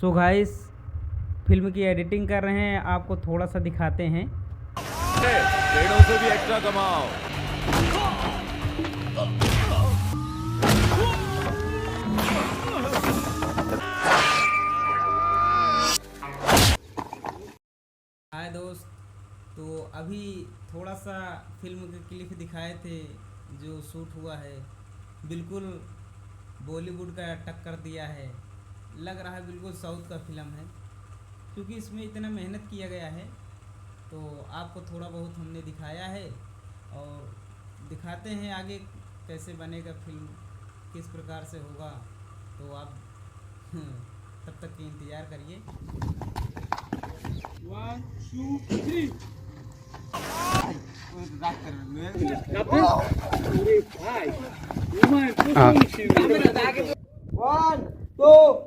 So guys film की editing कर रहे हैं, आपको थोड़ा सा दिखाते हैं। पेड़ों से भी एक्स्ट्रा कमाओ। हाय दोस्त, तो अभी थोड़ा सा फिल्म के क्लिप दिखाए थे जो शूट हुआ है, बिल्कुल बॉलीवुड का टक्कर दिया है। लग रहा है बिल्कुल साउथ का फिल्म है, क्योंकि इसमें इतना मेहनत किया गया है। तो आपको थोड़ा बहुत हमने दिखाया है और दिखाते हैं आगे कैसे बनेगा फिल्म, किस प्रकार से होगा। तो आप तब तक के इंतज़ार करिए। 1 2 3 1 2